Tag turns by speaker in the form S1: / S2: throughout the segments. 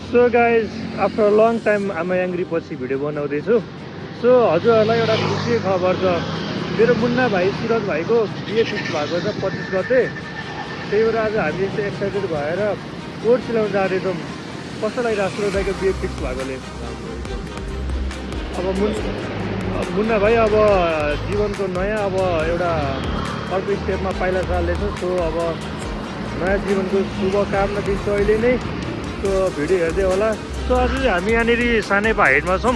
S1: So guys after a long time आमा याङ्ग्री पछि video बनाउँदैछु। सो हजुरहरूलाई एउटा खुसी खबर छ, मेरो मुन्ना भाइ सुरज भाइको बिहे फिक्स भएको छ 25 गते। त्यही भएर आज हामी यस्तो एक्साइटेड भएर कोट सिलाउनु जाँदैछौँ। कस्तो लागिरहेको सुरज भाइको बिहे फिक्स भएकोले? अब मुन्ना भाइ अब जीवनको नयाँ अब एउटा अर्को स्टेपमा पाइला चाल्दैछ। सो अब नयाँ जीवनको शुभकामना दिन्छु अहिले नै। सो भिडियो हेर्दै होला। सो आज चाहिँ हामी यहाँनिर सानेपा हाइटमा छौँ।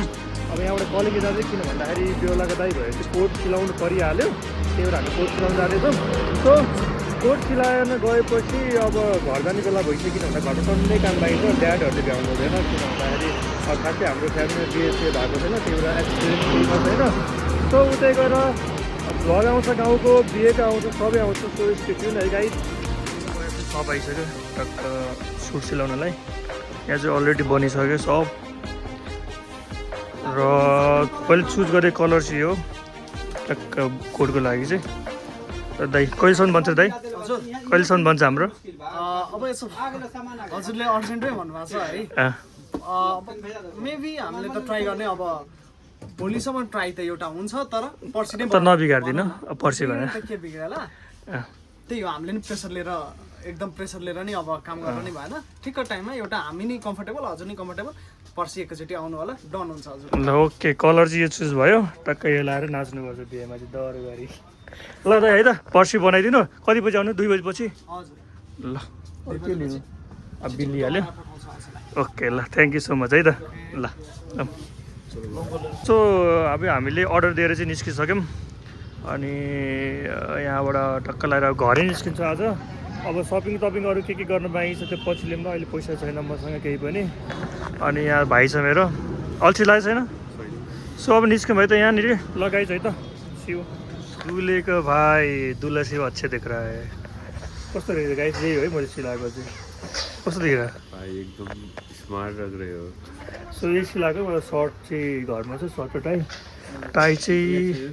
S1: अब यहाँबाट कलेज जाँदै, किन भन्दाखेरि बेहुलाको दाइ भयो चाहिँ कोट सिलाउनु परिहाल्यो, त्यही भएर हामी कोट सिलाउनु जाँदैछौँ। सो कोट सिलाउन गएपछि अब घर जाने बेला भइसक्यो, किन भन्दा घरमा सन्डै काम लागेको, ड्याडहरूले भ्याउनु हुँदैन। किन भन्दाखेरि खासै हाम्रो फ्यामिलीमा बिहे भएको छैन, त्यही भएर एक्सपिरियन्स केही छैन। सो उतै गएर भ्लग आउँछ, गाउँको बिहेको आउँछ, सबै आउँछ। सो स्टेट्युन है गाइस। सब आइसक्यो टक्क सुट सिलाउनलाई। यहाँ चाहिँ अलरेडी बनिसक्यो सब। र पहिले चुज गरेँ कलर चाहिँ यो टक्क कोटको लागि चाहिँ। र दाइ कहिलेसम्म बन्छ दाइ? कहिलेसम्म बन्छ हाम्रो?
S2: अब यसो हजुरले अर्जेन्टै भन्नुभएको छ है। मेबी हामीले त ट्राई गर्ने, अब भोलिसम्म ट्राई त एउटा हुन्छ, तर पर्सि नै
S1: त नबिगार्दिनँ पर्सि भनेर
S2: के बिग्रिएला। त्यही हो, हामीले नि प्रेसर लिएर एकदम प्रेसर लिएर नि अब काम गर्न नि भएन। ठिक्क टाइममा एउटा हामी नि कम्फर्टेबल, हजुर नि कम्फर्टेबल, पर्सि एकैचोटि आउनु होला, डन हुन्छ हजुर।
S1: ल ओके, कलर चाहिँ यो चुज भयो। टक्कै यो लाएर नाच्नुपर्छ बिहेमा चाहिँ डर गरी। ल दाइ है त, पर्सि बनाइदिनु। कति बजी आउनु? 2 बजीपछि?
S2: हजुर।
S1: ल के लिनु? अब बिल लिइहाल्यो। ओके ल, थ्याङ्क यू सो मच है त। ल सो अब हामीले अर्डर दिएर चाहिँ निस्किसक्यौँ। अनि यहाँबाट टक्क लगाएर घरै निस्किन्छ आज। अब सपिङ टपिङ अरू के गर्नु बाँकी छ त्यो पछि लिऊँ। अहिले पैसा छैन मसँग केही पनि। अनि यहाँ भाइ छ मेरो, अल्छी लागेको छैन। सो अब निस्क्यौँ भाइ त यहाँनिर लगाइछ है त। शिव दुलेको भाइ, दुला शिव अच्छे देख रहा है। कस्तो रहेछ गाइस? यही हो है मैले सिलाएको चाहिँ। कस्तो देखिरहेको
S3: भाइ? एकदम स्मार्ट लग रहे हो।
S1: सो यही सिलाएको। मलाई सर्ट चाहिँ घरमा छ, सर्ट र टाई। टाई चाहिँ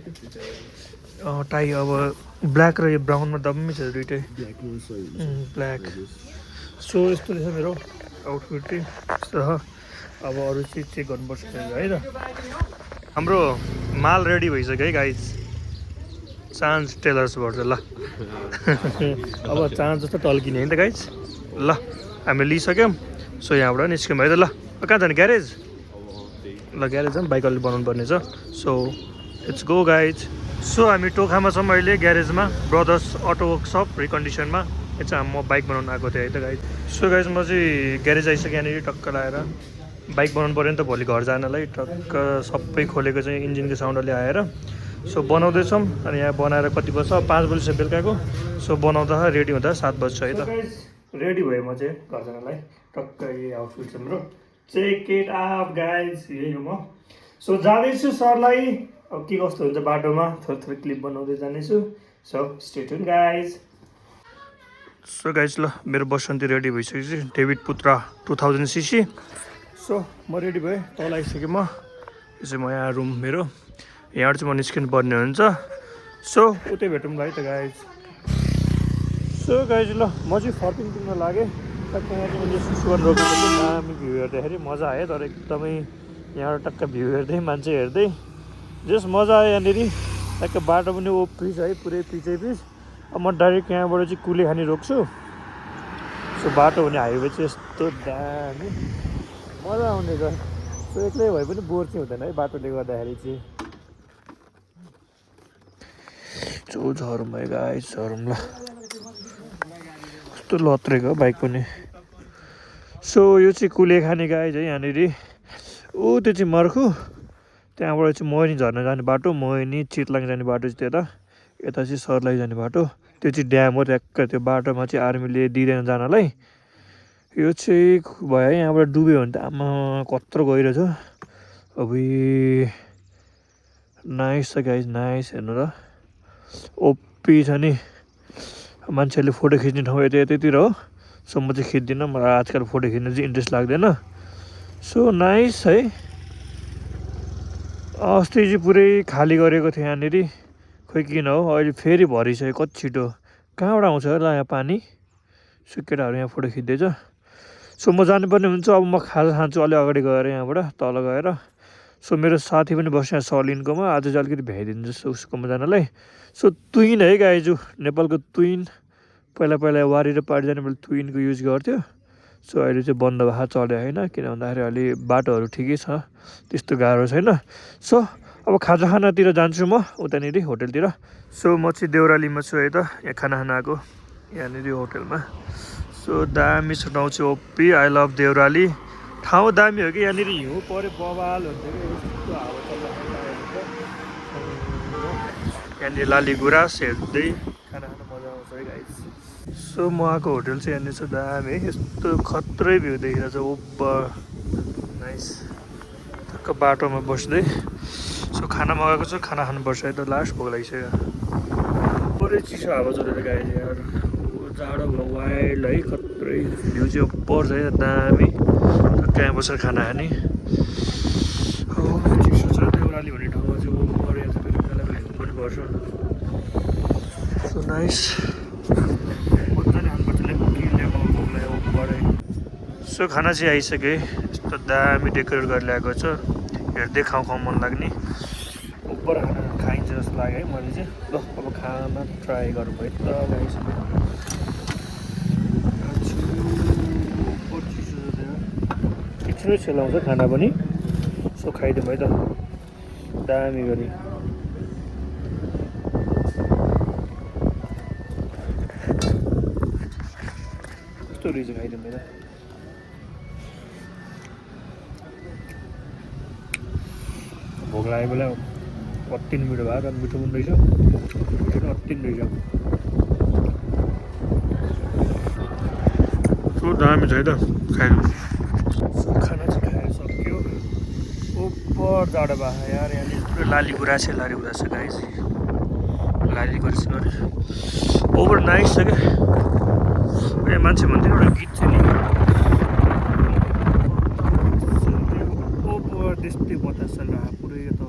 S1: टाई अब ब्ल्याक र यो ब्राउनमा दामी छ दुइटै, ब्ल्याक। सो यस्तो रहेछ मेरो आउटफिट चाहिँ। यस्तो छ। अब अरू चिज चेक गर्नुपर्छ है त। हाम्रो माल रेडी भइसक्यो है गाइस, चान्स टेलर्सबाट ल। अब चान्स जस्तो टल्किने होइन त गाइस। ल हामीले लिइसक्यौँ। सो यहाँबाट निस्क्यौँ है त। ल कहाँ जाने? ग्यारेज? ल ग्यारेज जाऊँ, बाइक अलिक बनाउनु पर्ने छ। So let's go guys. So हामी टोखामा छौँ अहिले, ग्यारेजमा, ब्रदर्स अटो वर्कसप रिकन्डिसनमा। यो चाहिँ म बाइक बनाउनु आएको थिएँ है त गाइज। सो गाइज म चाहिँ ग्यारेज आइसकेँ यहाँनिर टक्क लगाएर। बाइक बनाउनु पऱ्यो नि त भोलि घर जानलाई। टक्क सबै खोलेको चाहिँ इन्जिनको साउन्डले आएर। सो बनाउँदैछौँ। अनि यहाँ बनाएर कति बज्छ? 5 बजी छ बेलुकाको। सो बनाउँदा रेडी हुँदा 7 बज्छ है त। रेडी भयो म चाहिँ घर जानलाई। टक्क यही आउटफिट छ मेरो। चेक इट आउट गाइज, यही हो म। सो जाँदैछु सरलाई। अब के कस्तो हुन्छ बाटोमा थोरै क्लिप बनाउँदै जानेछु। So stay tune guys. So guys ल मेरो बसन्ती रेडी भइसकेपछि, डेभिड पुत्रा 2000 सीसी। सो म रेडी भएँ, तल आइसकेँ म। यो चाहिँ म यहाँ रुम मेरो, यहाँबाट चाहिँ म निस्किनु पर्ने हुन्छ। सो उतै भेटौँ है त गाइज। सो गाइज ल म चाहिँ फर्किङ दिन लागेँ। टक्क यहाँ चाहिँ मैले सुन रोकेको थिएँ। दामी भ्यू हेर्दाखेरि मजा आयो, तर एकदमै यहाँबाट टक्क भ्यू हेर्दै मान्छे हेर्दै जस मजा आयो यहाँनिर। टक्क बाटो पनि पिच है, पुरै पिचै पिच। अब म डाइरेक्ट यहाँबाट चाहिँ कुलेखानी रोक्छु। सो बाटो भने हाइवे चाहिँ यस्तो दामी मजा आउने छ। सो एक्लै भए पनि बोर चाहिँ हुँदैन है बाटोले गर्दाखेरि चाहिँ। सो झरौँ है गाइस, झरौँ ल। कस्तो लत्रेको बाइक पनि। सो यो चाहिँ कुलेखानी गाइज है यहाँनिर। ऊ त्यो चाहिँ मर्खु, त्यहाँबाट चाहिँ मोहिनी झर्न जाने बाटो, मोहिनी चितलाङ जाने बाटो चाहिँ त्यता। यता चाहिँ सर्लाही जाने बाटो। त्यो चाहिँ ड्याम हो ट्याक्क, त्यो बाटोमा चाहिँ आर्मीले दिँदैन जानलाई। यो चाहिँ भयो यहाँबाट डुब्यो भने त आमा कत्रो गहिरो छ। अबुई नाइस छ गाइज, नाइस। हेर्नु त ओपी छ नि। मान्छेहरूले फोटो खिच्ने ठाउँ यतैतिर हो। सो म चाहिँ खिच्दिनँ, मलाई आजकल फोटो खिच्नु चाहिँ इन्ट्रेस्ट लाग्दैन। सो नाइस है। अस्ति चाहिँ पुरै खाली गरेको थियो यहाँनिर, खोइ किन हो। अहिले फेरि भरिसक्यो कति छिटो। कहाँबाट आउँछ होला यहाँ पानी? सो केटाहरू यहाँ फोटो खिच्दैछ। सो म जानुपर्ने हुन्छ अब म खाजा खान्छु अलि अगाडि गएर यहाँबाट तल गएर सो मेरो साथी पनि बस्छ यहाँ सलिनकोमा आज चाहिँ अलिकति भ्याइदिनु जस्तो उसकोमा जानलाई सो तुइन है गाइजु नेपालको तुइन पहिला पहिला वारी र पारी जाने मैले तुइनको युज गर्थ्यो सो अहिले चाहिँ बन्द भएको चल्यो होइन किन भन्दाखेरि अलि बाटोहरू ठिकै छ त्यस्तो गाह्रो छैन सो अब खाजा खानातिर जान्छु म उतानिर होटलतिर सो म चाहिँ देउरालीमा छु है त यहाँ खाना खान आएको यहाँनिर होटलमा सो दामी छ ठाउँ चाहिँ ओपी आई लभ देउराली ठाउँ दामी हो कि यहाँनिर हिउँ पऱ्यो बवाल हुन्छ कि यस्तो हावा चल्दा यहाँनिर लाली गुराँस हेर्दै खाना खान मजा आउँछ है गाइस सो म आएको होटल चाहिँ यहाँनिर छ दामी है यस्तो खत्रै भ्यू देखिरहेको छ ओपर नाइस ठक्क बाटोमा बस्दै सो खाना मगाएको छ खाना खानुपर्छ है त लास्ट भोक लागिसक्यो पुरै चिसो हावा चलेर गाइस यार जाडो वाइल्ड है खत्रै भ्यू चाहिँ ओपर छ है दामी त्यहाँ बसेर खाना खाने हो चिसो छ देउराली भन्ने ठाउँमा चाहिँ ओपर यहाँ चाहिँ फेरि बेला बेला पनि पर्छ सो नाइस मजाले खानुपर्छ सो खाना चाहिँ आइसक्यो यस्तो दामी डेकोरेट गरेर ल्याएको छ हेर्दै खाउँ खाउँ मन लाग्ने ओपर खाना खाइन्छ जस्तो लाग्यो है मैले चाहिँ ल अब खाना ट्राई गरौँ है त एकछिनै सेलाउँछ खाना पनि सो खाइदिउँ है त दामी गरी कस्तो रहेछ खाइदिउँ है त भोक लागेको बेला अति मिठो भयो र मिठो पनि रहेछ अति रहेछ सो दामी छ है त खाइदिउँ खाना चाहिँ खाएर सक्यो ओपर जाडो भयो यार यहाँनिर पुरै लाली गुराँस गाइस लाली गुराँस गरे ओभर नाइस छ क्या यहाँ मान्छे भन्थ्यो एउटा गीत छ नि ओपर त्यस्तै बतास चलिरहेको पुरै त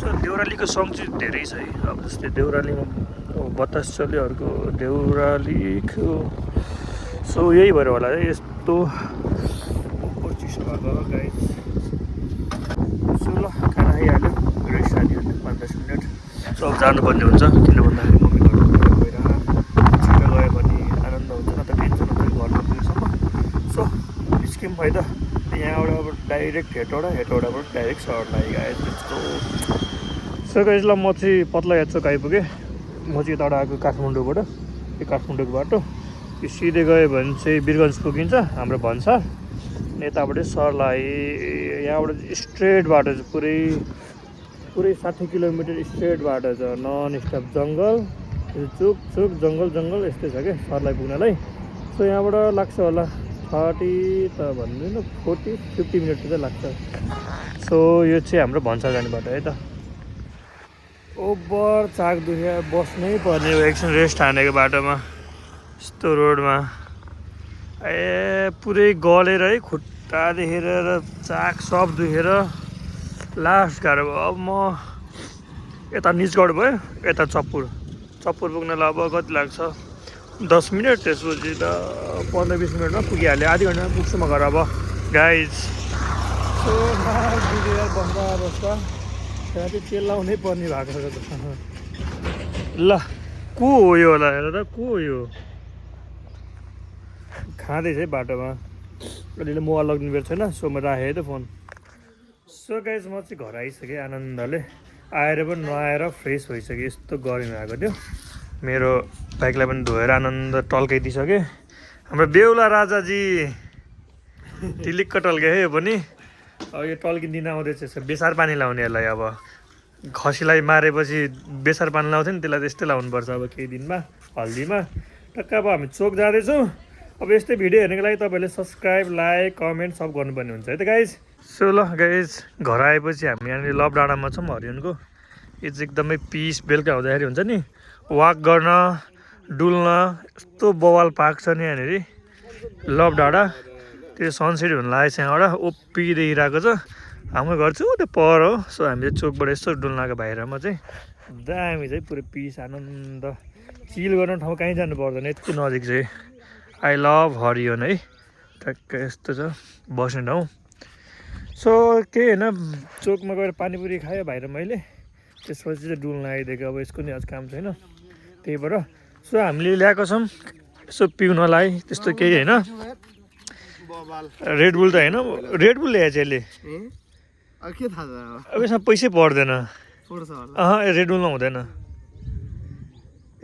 S1: सो देउरालीको सङ चाहिँ धेरै छ है अब जस्तै देउरालीमा बतास चल्यो अर्को देउरालीको सो यही भएर होला है यस्तो चिसो भएको गाइस सो ल खाना खाइहाल्यो रेस्ट हालिहाल्यो 5-10 मिनट सो अब जानुपर्ने हुन्छ किन भन्दाखेरि मम्मी घरमा गएर छिटो गयो भने आनन्द हुन्छ न त टेन्सन हुन्छ घरमा पुगेसम्म सो निस्क्यौँ है त यहाँबाट अब डाइरेक्ट हेटौडाबाट डाइरेक्ट सहर लाग्यो गाइस त्यस्तो सो गाइस ल म चाहिँ पत्ला यादचोक आइपुगेँ म चाहिँ यताबाट आएको काठमाडौँबाट यो काठमाडौँको बाटो यो सिधै गयो भने चाहिँ वीरगन्ज पुगिन्छ हाम्रो भन्सार यताबाट सर्लाही यहाँबाट स्ट्रेट बाटो छ पुरै 60 किलोमिटर स्ट्रेट बाटो छ नन स्टप जङ्गल चुक जङ्गल यस्तै छ क्या सर्लाही पुग्नलाई सो यहाँबाट लाग्छ होला 30 त भन्दैन 40-50 मिनट चाहिँ लाग्छ सो यो चाहिँ हाम्रो भन्सार जाने बाटो है त ओभर चाक दुख्या बस्नै पर्ने हो एकछिन रेस्ट हानेको बाटोमा यस्तो रोडमा ए पुरै गलेर है खुट्टादेखि र चाक सब दुखेर लास्ट गाह्रो भयो अब म यता निजगढ भयो यता चप्पुर पुग्नलाई अब कति लाग्छ 10 मिनट त्यसपछि त 15-20 मिनटमा पुगिहाल्यो आधी घन्टामा पुग्छु म घर अब गाइज सो बस्दा त्यहाँ चाहिँ चिल्लाउनै पर्ने भएको छ ल को हो यो होला हेर त को हो यो खाँदैछ है बाटोमा अलिअलि मोबाइल लगिदिनु बेर छैन सो म राखेँ है त फोन सो गाइज म चाहिँ घर आइसकेँ आनन्दले आएर पनि नुहाएर फ्रेस भइसकेँ यस्तो गर्मी आएको थियो मेरो बाइकलाई पनि धोएर आनन्द टल्काइदिइसकेँ हाम्रो बेहुला राजाजी टिलिक्क टल्के है यो पनि अब यो टल्किँदिन आउँदैछ बेसार पानी लाउने यसलाई अब खसीलाई मारेपछि बेसार पानी लाउँथ्यो नि त्यसलाई त्यस्तै लाउनुपर्छ अब केही दिनमा हल्दीमा टक्क अब हामी चोक जाँदैछौँ अब यस्तै भिडियो हेर्नुको लागि तपाईँहरूले सब्सक्राइब लाइक कमेन्ट सब गर्नुपर्ने हुन्छ है त गाइज सो ल गाइज घर आएपछि हामी यहाँनिर लभ डाँडामा छौँ हरियोनको यो चाहिँ एकदमै पिस बेलुका हुँदाखेरि हुन्छ नि वाक गर्न डुल्न यस्तो बवाल पार्क छ नि यहाँनिर लभ डाँडा त्यो सनसेट हुन लागेको छ यहाँबाट ओपी देखिरहेको छ हाम्रो घर चाहिँ त्यो पर हो सो हामीले चोकबाट यस्तो डुल्न आएको बाहिरमा चाहिँ दामी चाहिँ पुरै पिस आनन्द चिल गर्न ठाउँ कहीँ जानु पर्दैन यति नजिक चाहिँ आई लभ हरियोन है ट्याक्कै यस्तो छ बस्ने ठाउँ सो केही होइन चोकमा गएर पानीपुरी खायो भाइ र मैले त्यसपछि चाहिँ डुल्न आइदिएको अब यसको नि आज काम छैन त्यही भएर सो हामीले ल्याएको छौँ यसो पिउनलाई त्यस्तो केही होइन रेडबुल त होइन रेडबुल ल्याएछ यसले
S2: के थाहा छ
S1: अब यसमा पैसै पर्दैन
S2: पर्छ होला
S1: रेडबुलमा हुँदैन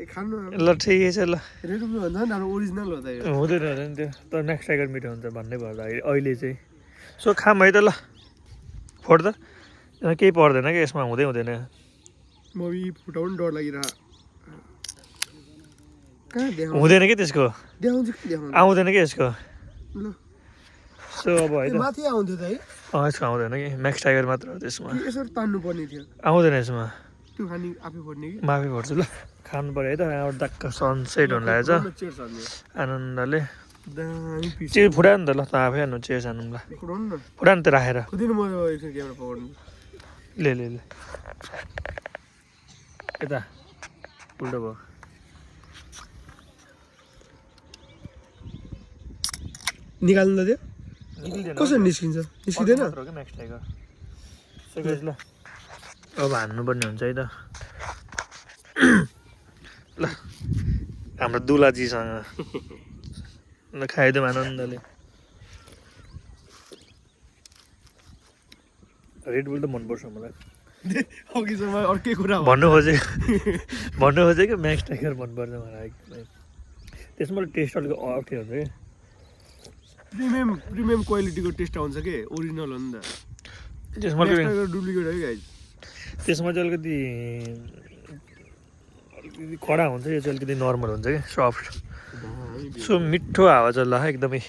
S2: खानु
S1: ल ठिकै छ ल
S2: रेडबुल भन्दा नि ओरिजिनल हो त यो
S1: हुँदैन हुँदैन त्यो तर नेक्स्ट टाइगर मिठो हुन्छ भन्नै पर्दा अहिले चाहिँ सो खाम है त ल फोड त केही पर्दैन क्या यसमा हुँदै हुँदैन
S2: मबी फुटाउनु डर लागिरह कहाँ देखाउँ
S1: हुँदैन कि त्यसको
S2: देखाउँछ कि देखाउँछ
S1: आउँदैन कि यसको
S2: ल
S1: सो अब है त
S2: माथि आउँथ्यो त है
S1: यसको आउँदैन कि म्याक्स टाइगर मात्र हो त्यसमा
S2: यसरी तान्नु पर्ने थियो
S1: आउँदैन यसमा
S2: त्यो खाने आफै पर्ने कि
S1: माफी पर्छु ल खानु पऱ्यो है त यहाँबाट दक्क सनसेट हुन लागेको छ
S2: चेयर छ
S1: आनन्दले
S2: दामी पिस
S1: चिज फुटायो नि त ल त आफै हान्नु चेस हानौँ ल
S2: फुटाउनु न
S1: फुटा नि त राखेर
S2: खुदिन म एकछिन क्यामेरा पकड्नु
S1: ले यता उल्टो भयो
S2: निकाल्नु त त्यो
S1: निक्लिँदैन
S2: कसरी निस्किन्छ निस्किँदैन
S1: म्याक्स टाइगर सो गाइस ल अब हान्नुपर्ने हुन्छ है त ल हाम्रो दुलाजीसँग ल खाइदिउँ आनन्दले रेडबुल त मनपर्छ मलाई
S2: अघिसम्म अर्कै कुरा
S1: भन्नु खोजेको म्याक्स टाइगर मनपर्छ मलाई एकदमै त्यसमा टेस्ट अलिक अर्कै हुन्छ कि
S2: प्रिमियम क्वालिटीको टेस्ट आउँछ के ओरिजिनल हो नि त
S1: त्यसमा
S2: डुप्लिकेट है गाइज
S1: त्यसमा चाहिँ अलिकति कडा हुन्छ यो चाहिँ अलिकति नर्मल हुन्छ कि सफ्ट सो मिठो हावा छ ल एकदमै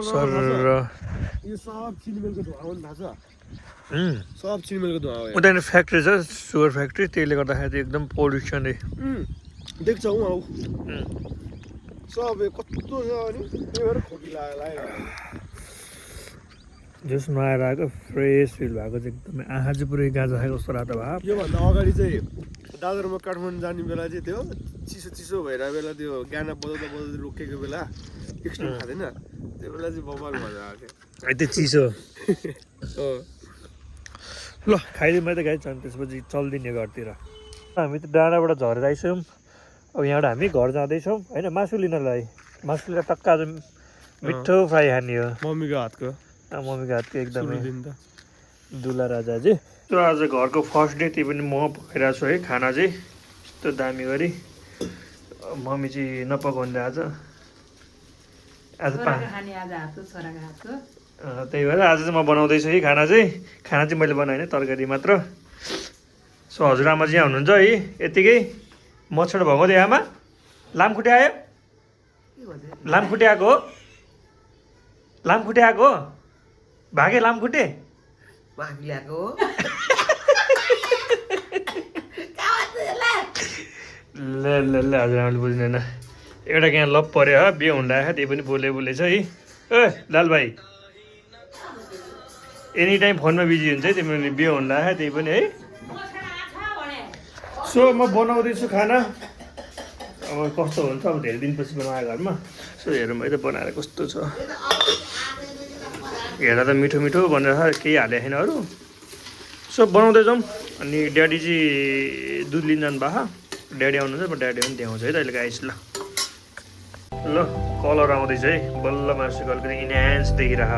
S1: सर
S2: यो सब चिनिमेलको धुवा हो नि थाहा छ
S1: उम्,
S2: सब चिनिमेलको धुवा हो
S1: उता फ्याक्ट्री छ सुगर फ्याक्ट्री त्यसले गर्दाखेरि चाहिँ एकदम पोल्युसनै
S2: देख्छौ आऊ सब कस्तो छ अनि त्यही भएर खोकी लाग्यो
S1: जसमा आएर आएको फ्रेस फिल भएको चाहिँ एकदमै आँखा चाहिँ पुरै गाजा खाएको जस्तो रातो भाव
S2: योभन्दा अगाडि चाहिँ दादरमा काठमाडौँ जाने बेला चाहिँ त्यो चिसो चिसो भइरहेको बेला त्यो गाना बजाउँदा बजाउँदै रोकेको बेला एकछिन खाँदैन त्यो बेला चाहिँ बबाल मजा आएको
S1: त्यो चिसो ल खाइदिउँ त गाई छन् त्यसपछि चल्दिने घरतिर हामी त डाँडाबाट झरेर आइसक्यौँ अब यहाँबाट हामी घर जाँदैछौँ होइन मासु लिनलाई मासु लिएर टक्क आज मिठो फ्राई खाने हो
S2: मम्मीको हातको
S1: मम्मीको हातको एकदमै
S2: दिन त
S1: दुला राजाजी त्यो आज घरको फर्स्ट डे त्यही पनि म पकाइरहेको छु है खाना चाहिँ यस्तो दामी गरी मम्मी चाहिँ नपकाउने आज त्यही भएर आज चाहिँ म बनाउँदैछु है खाना चाहिँ मैले बनाएँ तरकारी मात्र सो हजुरआमा चाहिँ यहाँ हुनुहुन्छ है यतिकै मच्छर भगाउँदै आमा लामखुट्टे आयो लामखुट्टे आएको हो लामखुट्टे आएको हो भागे लामखुट्टे ल हजुरआमाले बुझ्दैन एउटा यहाँ लप पऱ्यो हो बिहे हुँदा त्यही पनि बोलेछ है ए लाल भाइ एनी टाइम फोनमा बिजी हुन्छ है तिमीले बिहे हुँदा त्यही पनि है सो म बनाउँदैछु खाना अब कस्तो हुन्छ अब धेरै दिनपछि बनाएको घरमा सो हेरौँ है त बनाएर कस्तो छ हेर्दा त मिठो मिठो भनेर केही हालेको छैन अरू सो बनाउँदै जाउँ अनि ड्याडी चाहिँ दुध लिन जानु भएको ड्याडी आउनुहुन्छ म ड्याडी पनि देखाउँछु है त अहिले गाइस ल कलर आउँदैछ है बल्ल मासुको अलिकति इन्हान्स देखिरह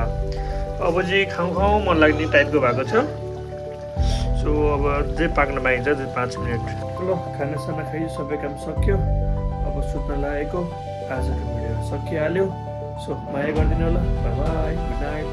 S1: अब चाहिँ खाउँ मन लाग्ने टाइपको भएको छ सो अब जे पाक्न बाँकी छ 5 मिनट ल खानासाना खाइ सबै काम सक्यो अब सुत्न लागेको आजको भिडियो सकिहाल्यो सो माया गरिदिनु होला बाई बाई गुड नाइट